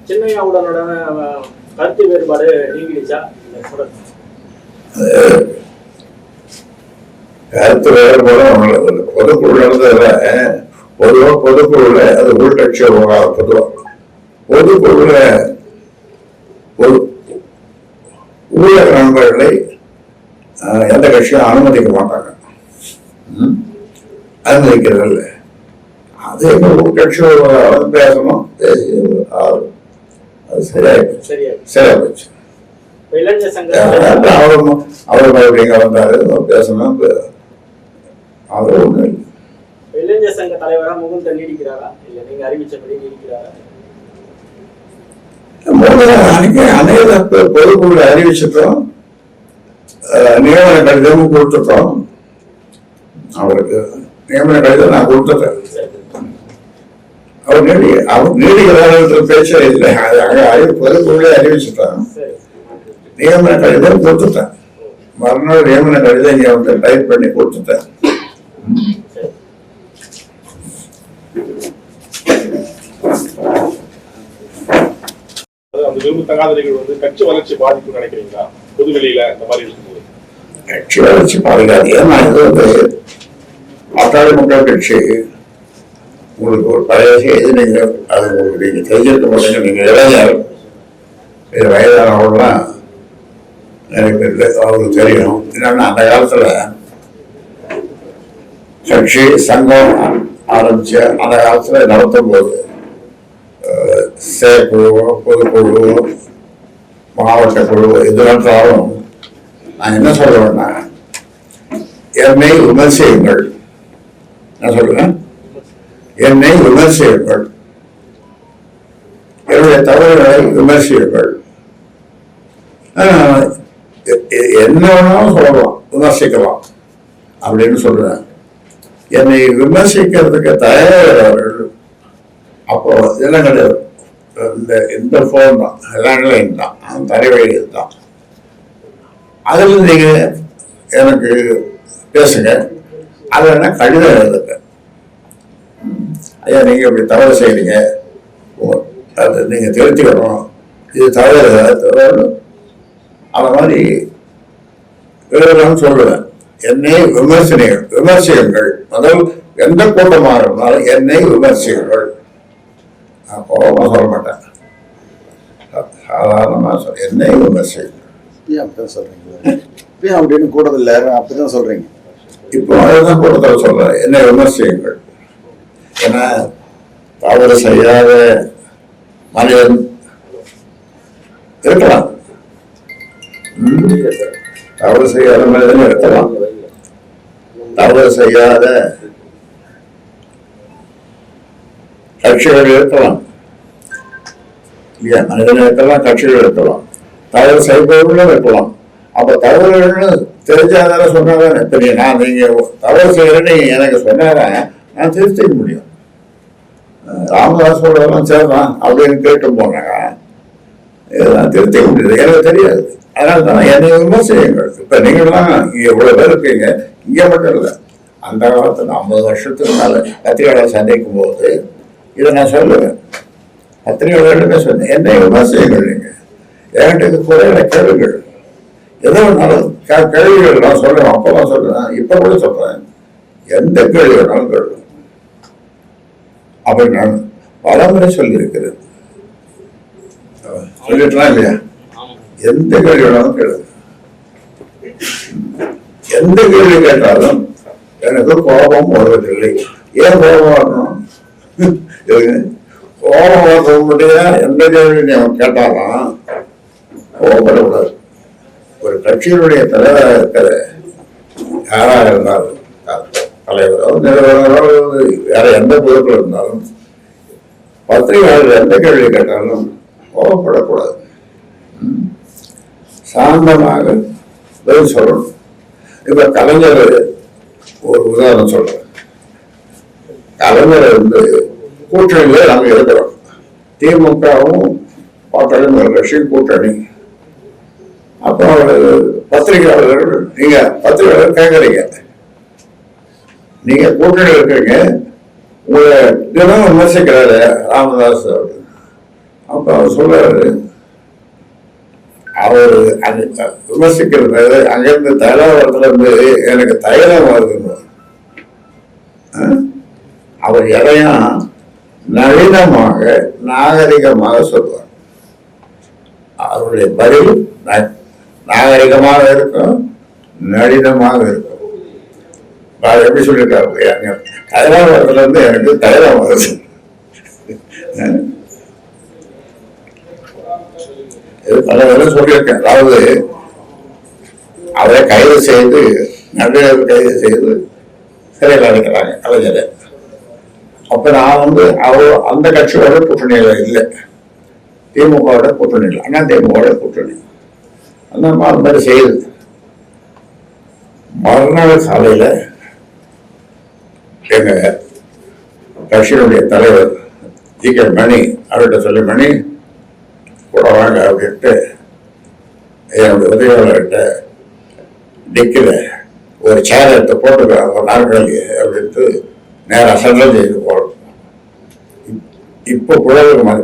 சின்னையாவுடனோட கருத்து வேறுபாடு நீங்கிடுச்சா? கருத்து வேறுபாடு பொதுக்குழு நடந்ததுல பொதுக்குழுல அது உள்கட்சி விவகாரம். பொதுக்குழுல ஊழல் நண்பர்களை எந்த கட்சியும் அனுமதிக்க மாட்டாங்க, அனுமதிக்கிறதில்ல. அது எங்க உள்கட்சி பேசணும், அது சரியா போச்சு. அவர் மறுபடியும் வந்தாரு, பேசணும், அது ஒண்ணு இல்லை. இளைஞர் சங்க தலைவரா முகுந்த நீடிக்கிறாரா இல்ல நீங்க அறிவிச்சபடி நீடிக்கிறாரா? அநேக பொதுக்குழு அறிவிச்சிட்டோம், நியமன கடிதமும் கொடுத்துட்டோம். அவருக்கு நியமன கடிதம் நான் கொடுத்துட்டேன். அவர் நீடிக்கிறார் பேச்சே இல்லை. பொதுக்குழு அறிவிச்சுட்டான், நியமன கடிதம் கொடுத்துட்டேன். மறுநாள் நியமன கடிதம் இங்க வந்து டைப் பண்ணி கொடுத்துட்டேன். அந்த விரும்பத்தகாத நிகழ்வு வந்து கட்சி வளர்ச்சி பாதிக்கும் நினைக்கிறீங்களா? பொதுவெளியில இந்த மாதிரி இருக்கும்போது கட்சி வளர்ச்சி பாதிக்காது. ஏன்னா இது வந்து பாட்டாளி மக்கள் கட்சி உங்களுக்கு ஒரு பழைய செய்தி, நீங்க அது உங்களுக்கு நீங்க தெரிஞ்சிருக்க மாட்டீங்க. நீங்க இளைஞர், இது வயதானவங்கலாம் நிறைய பேர் அவங்களுக்கு தெரியும். என்னன்னா அந்த காலத்துல கட்சி சங்கம் ஆரம்பிச்சு அந்த காலத்துல நடத்தும் போது செயற்குழு, பொதுக்குழு, மாவட்ட குழு எதுவென்றாலும் நான் என்ன சொல்றேன்னா, என்னை விமர்சியுங்கள். நான் சொல்றேன், என்னை விமர்சியுங்கள், என்னுடைய தவறுகளை விமர்சியுங்கள். என்ன வேணாலும் சொல்லலாம், விமர்சிக்கலாம் அப்படின்னு சொல்றேன். என்னை விமர்சிக்கிறதுக்கு தயாராகிறவர்கள் அப்போ இதெல்லாம் கிடையாது. இந்த போன் தான், லேண்ட்லைன் தான், தரைவழி தான். அதில் நீங்க எனக்கு பேசுங்க, அது என்ன கடிதம் எழுதுங்க. ஐயா நீங்க இப்படி தவறு செய்றீங்க, அது நீங்க திருத்திக்கணும், இது தவறு அந்த மாதிரி எழுதணும்னு சொல்லுவேன். என்னை விமர்சியுங்கள். அதாவது எந்த கூட்டமாக இருந்தாலும் என்னை விமர்சியுங்கள். நான் கோபமா சொல்ல மாட்டேன், சாதாரணமா சொல்ல, என்னை விமர்சியுங்கள். ஏன் அப்படிதான் சொல்றீங்க? ஏன் அப்படின்னு கூடதில்ல, அப்படிதான் சொல்றீங்க. இப்போ அதுதான் கூட்டத்தில் சொல்றேன், என்னை விமர்சியுங்கள். ஏன்னா தவறு செய்யாத மனிதன் இருக்கலாம், தவறு செய்யாத மனிதன் இருக்கலாம், தவறு செய்யாத கட்சிகள் இருக்கலாம் இல்லையா? மனிதன் இருக்கலாம், கட்சிகள் இருக்கலாம், தவறு செய்பவர்களும் இருக்கலாம். அப்ப தவறுகள்னு தெரிஞ்சாதானே சொன்னாதானே. இப்ப நீங்க தவறு செய்யறேன்னு எனக்கு சொன்னாதான் நான் திருத்திக்க முடியும். ராமதாஸ் சொல்றதெல்லாம் சரிதான் அப்படின்னு கேட்டு போனாங்க, இதெல்லாம் திருத்திக்க முடியாது, எனக்கு தெரியாது. அதனால தான் என்னை விமர்சியுங்கள். இப்ப நீங்கள்லாம் இங்க இவ்வளவு பேர் இருக்கீங்க, இங்க மட்டும் இல்லை, அந்த காலத்துல 50 வருஷத்துக்கு மேல பத்திரிகையாளர் சந்திக்கும் போது இதை நான் சொல்லுவேன். பத்திரிகையாளர்கிட்ட சொன்னேன், என்னை விமர்சியுங்கள். நீங்க என்கிட்ட குறைகளை கேளுங்கள், எதோ வேணாலும் கேள்விகள் நான் சொல்றேன், அப்பெல்லாம் சொல்றேன், இப்ப கூட சொல்றேன், எந்த கேள்வி வேணாலும் கேள்வி. அப்படி நான் பலமுறை சொல்லியிருக்கிறேன், சொல்லிட்டுலாம் இல்லையா? எந்த கேள்வி வேணாலும் கேளு, எந்த கேள்வி கேட்டாலும் எனக்கு கோபம் வருவதில்லை. ஏன் கோபம் வரணும்? கோபம் வர முடியா? எந்த கேள்வி நீ அவன் கேட்டாலும் கோபப்படக்கூடாது. ஒரு கட்சியினுடைய தலைவராக இருக்கிற யாராக இருந்தாலும், தலைவரோ நிறுவனரோ வேற எந்த பொறுப்பில் இருந்தாலும், பத்திரிகையாளர் எந்த கேள்வி கேட்டாலும் கோபப்படக்கூடாது, சாந்தமாக பதில் சொல்லணும். இப்ப கலைஞர் ஒரு உதாரணம் சொல்றேன். கலைஞர் வந்து கூட்டணியில நாங்க இருக்கிறோம், திமுகவும் பாட்டாளி மக்கள் கட்சியும் கூட்டணி. அப்போ பத்திரிகையாளர்கள், நீங்க பத்திரிகையாளர் கேட்கறீங்க, நீங்க கூட்டணியில் இருக்கிறீங்க, உங்களை தினம் விமர்சிக்கிறாரு ராமதாஸ். அப்ப அவர் சொல்றாரு, அவர் அங்க விமர்சிக்கிறது அங்கிருந்து தைலாவரத்துல இருந்து எனக்கு தைலம் வருதுன்னு. அவர் எதையும் நளினமாக நாகரிகமாக சொல்வார். அவருடைய பதில் நாகரிகமாக இருக்கும், நளினமாக இருக்கும். எப்படி சொல்லியிருக்காரு, தைலாவரத்துல இருந்து எனக்கு தைலம் வருது. பல வேலை சொல்லியிருக்கேன். அதாவது அவரை கைது செய்து நடுவர் கைது செய்து சிறையில் அடைக்கிறாங்க கலைஞரை. அப்ப நான் அவர் அந்த கட்சியோட கூட்டணியில இல்லை, திமுகவோட கூட்டணி இல்லை, அண்ணா திமுகவோட கூட்டணி. அந்த மாதிரி செய்யுது. மறுநாள் காலையில எங்க கட்சியினுடைய தலைவர் ஜி.கே. மணி அவர்கிட்ட சொல்லி, மணி கூட வாங்க அப்படின்ட்டு என்னுடைய உதவியாளர்கிட்ட டிக்கில ஒரு சேர் எடுத்து போட்டுக்கிறாங்க, ஒரு நாற்காலி அப்படின்ட்டு நேராக சென்ட்ரல் ஜெயிலுக்கு போகணும். இப்போ குழந்தைங்க மாதிரி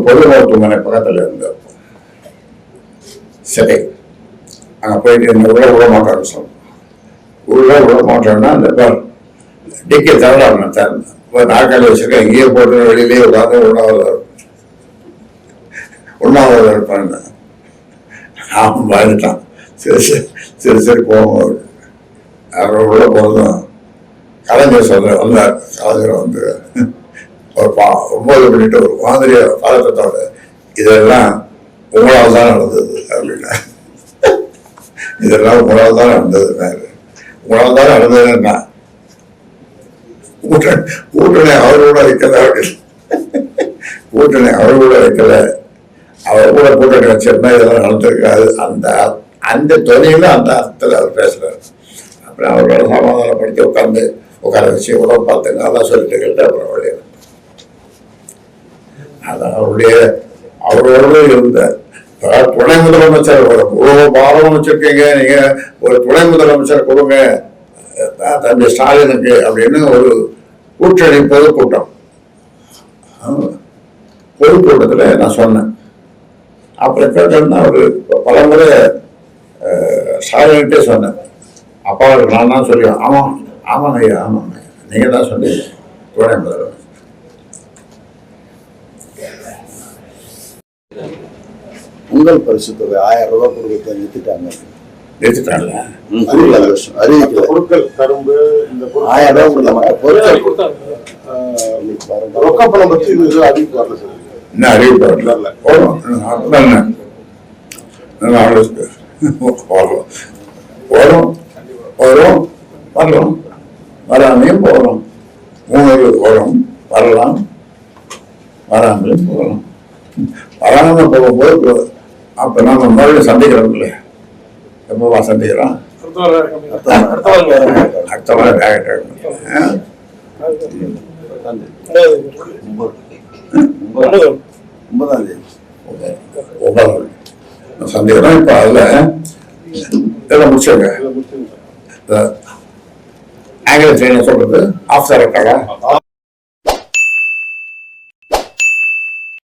பொது மருத்துவமனை பக்கத்தில் இருந்தோம். சரி, அங்கே போயிட்டு இந்த உள்ள விட மாட்டோம்னு சொன்னோம். உள்ள விட மாட்டோம்னா அந்த டிக்கி தவிர நாற்காலி வச்சிருக்கேன், இங்கேயே போட்டு வெளியிலேயே உட்காந்து உண்ணாவிரதம் இருப்பான்னு அவன் பயந்துட்டான். சரி சரி சரி சரி போவோம். அவர் உள்ள போதும் கலைஞர் வந்தார். கலைஞர் ஒரு 9 பண்ணிட்டு ஒரு மாதிரி பதட்டத்தோட, இதெல்லாம் உங்களால் தான் நடந்தது அப்படின்னா, இதெல்லாம் உங்களால் தான் நடந்தது. உங்களால் தான் நடந்ததுன்னா கூட்டணி அவர் கூட வைக்கல அப்படின்னு, கூட்டணி அவர் கூட வைக்கல, அவர் கூட கூட்டணி வச்சிருந்தா இதெல்லாம் நடந்திருக்காது. அந்த துணையில அந்த அர்த்தத்தில் அவர் பேசுறாரு. அப்புறம் அவரோட சமாதானப்படுத்தி உட்கார வச்சு உடம்பு பார்த்துங்க அதான் சொல்லிட்டு கேட்டு அப்புறம் வழியா அதான் அவரோட இருந்த துணை முதலமைச்சர் இவ்வளவு பாரம் வச்சிருக்கீங்க, நீங்க ஒரு துணை முதலமைச்சர் கொடுங்க தம்பி ஸ்டாலினுக்கு அப்படின்னு ஒரு கூட்டணி பொதுக்கூட்டம், பொதுக்கூட்டத்தில் நான் சொன்னேன். அப்புறம் கேட்டேன்னா ஒரு பலமுறை ஸ்டாலின்கிட்டே சொன்னேன். அப்பாவுக்கு நான் தான் சொல்லுவேன், ஆமாம் ஆமாங்க ஐயா, ஆமாங்க ஐயா, நீங்கள் தான் சொன்னீங்க துணை முதல்வர். பொங்கல் பரிசு தொகை 1000 ரூபாய் கொடுக்க நிறுத்திட்டாங்க. நிறுத்திட்டாங்களா? அறிவிக்கல. பொருட்கள் கரும்பு இந்த 1000 ரூபாய் பொருட்கள் ரொக்க பணம் பற்றி அறிவிப்பு வரல சார். இன்னும் அறிவிப்பு வரல. போதும் வரும் வரும் வரலாம், வராமையும் போகலாம். 3 வரும், வரலாம், வராமலையும் போகலாம். வராம போகும்போது அப்ப நாம மறுபடியும் சந்திக்கிறோம் இல்லையா? எப்பவா சந்திக்கிறோம்? அடுத்த வாரம் சந்திக்கிறோம். இப்ப அதுல இதெல்லாம் முடிச்சாங்க. ஆங்கில ட்ரெயினை சொல்றது ஆஃப் த ரெக்கார்டா?